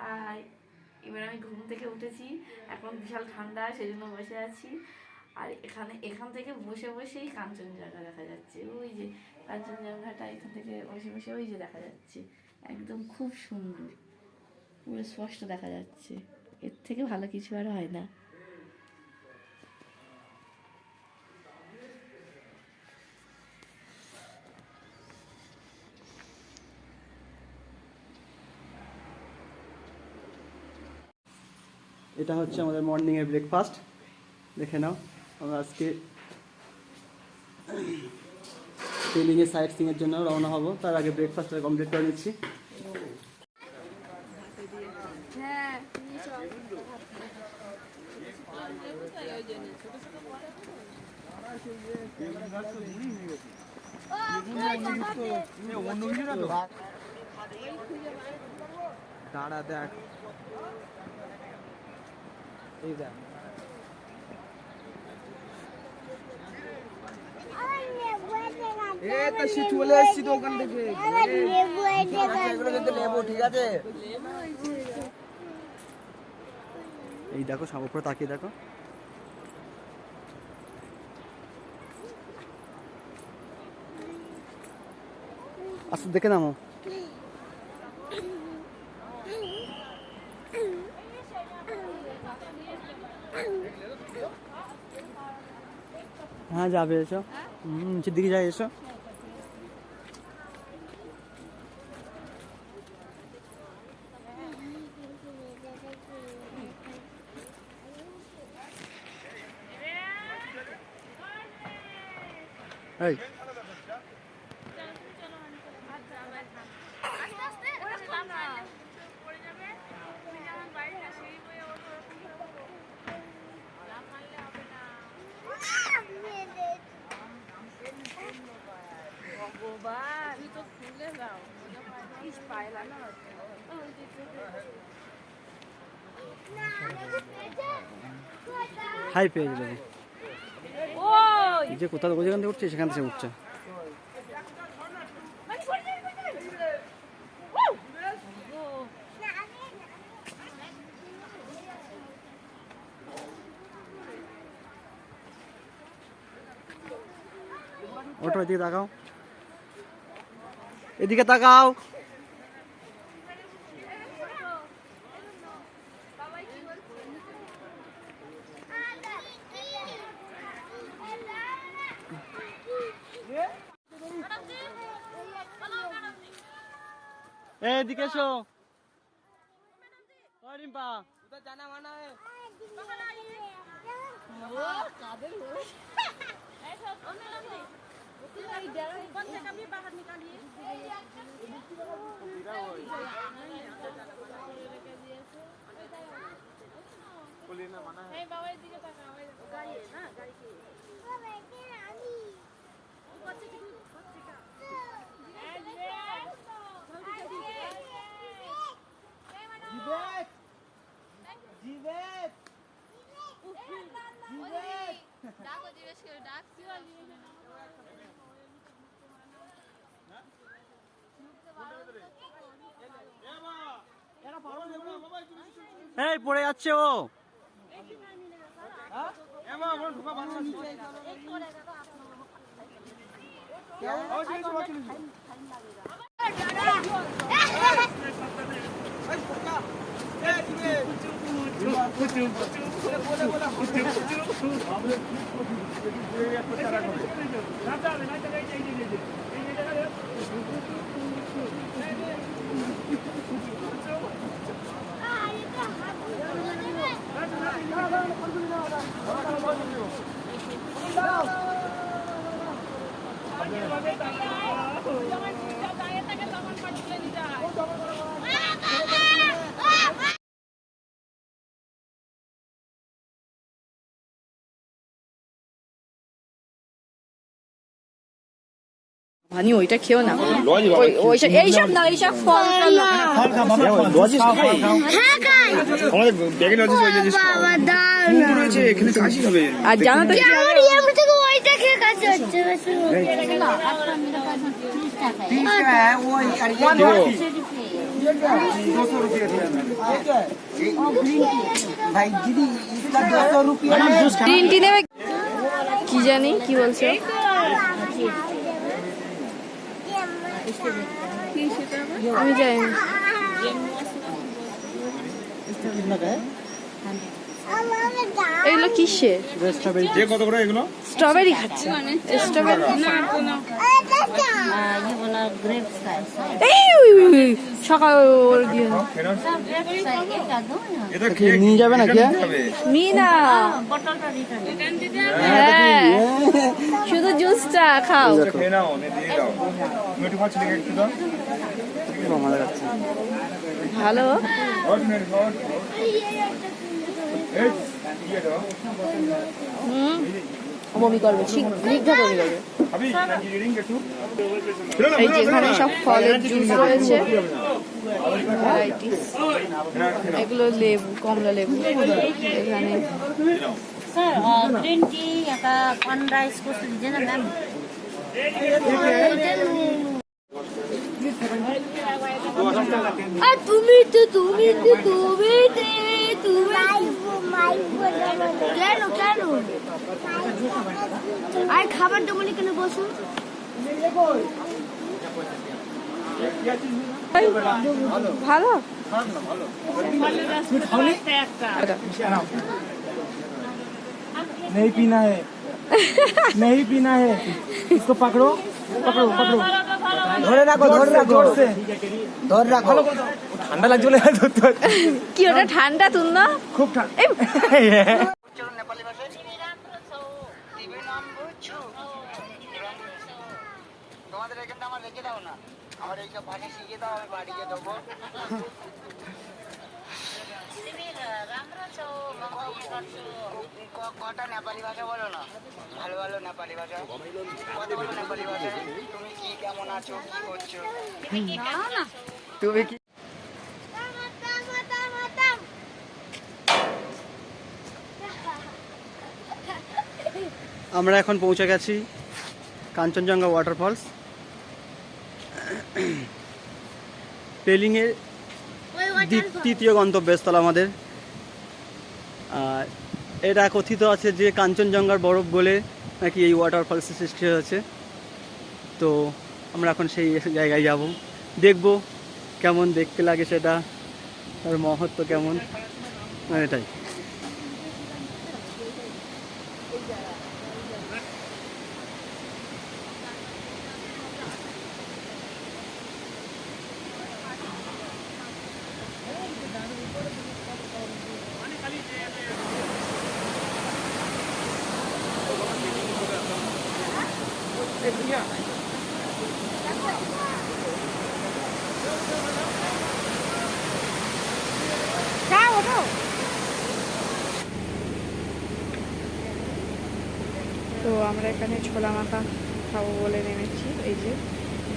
High, এবার আমি ঘুম থেকে উঠেছি, এখন বিশাল ঠান্ডা, সেই জন্য বসে আছি। আর এখান থেকে বসে বসেই কাঞ্চনজঙ্ঘা দেখা যাচ্ছে। ওই যে কাঞ্চনজঙ্ঘাটা এখান থেকে বসে বসে ওই যে দেখা যাচ্ছে, একদম খুব সুন্দর, পুরো স্পষ্ট দেখা যাচ্ছে। এর থেকে ভালো কিছু আর হয় না। এটা হচ্ছে আমাদের মর্নিংয়ের ব্রেকফাস্ট। দেখে নাও, আমরা আজকে পেলিংয়ে সাইট সিংয়ের জন্য রওনা হব। তার আগে ব্রেকফাস্টটা কমপ্লিট করে নিচ্ছি। দাঁড়া দেখ, এই দেখ চলে এসছি তো ওখান থেকে। ঠিক আছে, এই দেখো সব উপরে তাকিয়ে দেখো। আচ্ছা দেখে নামো। হ্যাঁ যাবে, এসো নিচের দিকে যাই, এসো। এই হাই পেয়ে যাবে, যে কোথাও যেখান থেকে উঠছে সেখান থেকে উঠছে। ওটা এদিকে তাকাও, এদিকে তাকাও। এদিকে এসো। রিম্পা জানা মানা এই পড়ে যাচ্ছে ও। ভানি ওইটা খেও না, এইসব না, এইসব ফল আর জানো তো भाई दीदी इसका 200 रुपया में গ্রিন টি নেবে কি জানি কি বলছে আমি জানি না। कितना का है এগুলো কিসের स्ट्रॉबेरी ये কত করে এগুলো? স্ট্রবেরি খাচ্ছে স্ট্রবেরি ये वाला ग्रेप्स का है এই সকাল দিয়ে এটা নিয়ে যাবে না কে নি না বটলটা রিটার্ন হ্যাঁ শুধু জুসটা খাও খেয়ে নাও নে দিয়ে দাও তুমি একটু খাচ্ছি লেগে একটু দাও আমাদের কাছে ভালো হট নে হট এই দিয়ে দাও বমি করবে শীঘ্র বমি করবে আবি নাকি রিডিং একটু এই যে এখানে সব ফলের জুস রয়েছে ভ্যারাইটিস এগুলো লেবু কমলা লেবু এখানে सर ग्रीन टी या का कॉर्न राइस को दीजिए ना मैम তুমি কেন কেন আর খাবার দমনে কেন বসো ভালো नहीं पीना है नहीं पीना है इसको पकड़ो पकड़ो पकड़ो ধরে রাখো जोर से ধরে রাখো ঠান্ডা লাগছে বলে কি ওটা ঠান্ডা তুন না খুব ঠান্ডা চলো নেপালি ভাষায় দিবে নাম বুঝছো তোমাদের এখানটা আমার রেখে দাও না আমার এইসব ভাষা শিখে দাও আমি বাড়ি গিয়ে দেবো কটা নেপালি ভাষা বলো না ভালো ভালো নেপালি ভাষা কত বলো নেপালি ভাষায় তুমি কি কেমন আছো কি করছো তুমি কি আমরা এখন পৌঁছে গেছি কাঞ্চনজঙ্ঘা ওয়াটারফলস পেলিংয়ের তৃতীয় গন্তব্যস্থল আমাদের আর এটা কথিত আছে যে কাঞ্চনজঙ্ঘার বরফ গলে নাকি এই ওয়াটারফলসের সৃষ্টি হয়েছে তো আমরা এখন সেই জায়গায় যাব দেখব কেমন দেখতে লাগে সেটা তার মহত্ব কেমন এটাই তো আমরা এখানে ছোলা মাখা খাবো বলে নেমেছি এই যে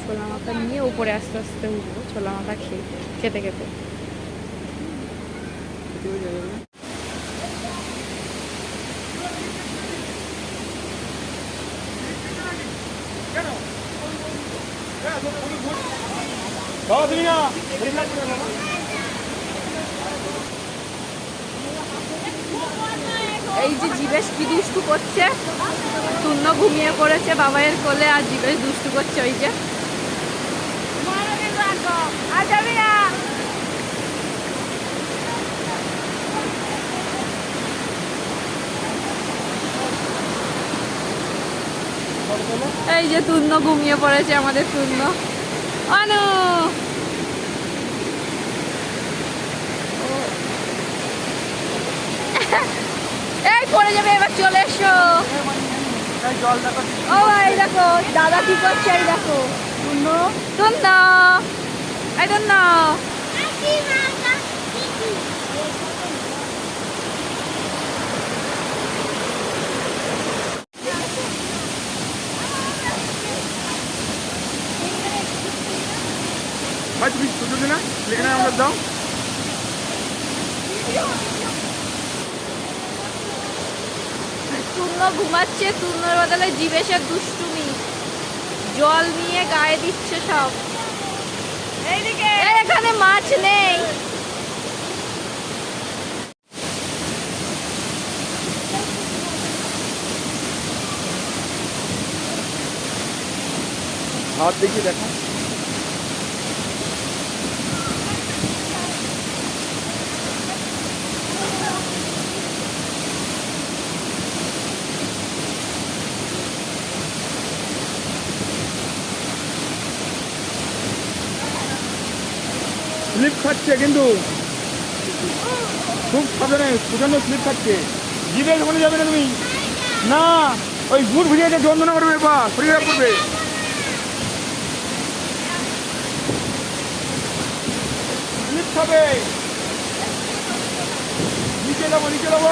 ছোলা মাখা নিয়ে উপরে আস্তে আস্তে উঠবো ছোলা মাখা খেতে খেতে দাও তুমি না এই যে জীবেশ কি দুষ্টু করছে শূন্য ঘুমিয়ে পড়েছে বাবাইয়ের কোলে আর জীবেশ দুষ্টু করছে ওই যে এই যে তুন্ন ঘুমিয়ে পড়েছে আমাদের তুন্ন অনু এই পড়ে যাবে এবার চলে এসো ও এই দেখো দাদা কি করছে এই দেখো তুন্ন তুন্ন এই তুন্ন ভাই তুমি শুনছো না লেখা আমরা দাও তুন্ন ঘুমাচ্ছে তুন্নর বদলে জীবেশের দুষ্টুমি জল নিয়ে গায়ে দিচ্ছে সব এইদিকে এখানে মাছ গাছ নেই। হাত দেখি দেখা। স্লিপ খাচ্ছে কিন্তু খুব সাবধানে, প্রচন্ড স্লিপ খাচ্ছে। জিভে ওখানে যাবে না তুমি, না ওই বুট ভিজে যন্ত্রণা করবে বা শরীর খারাপ করবে। স্লিপ খাবে, নিচে যাবো নিচে যাবো।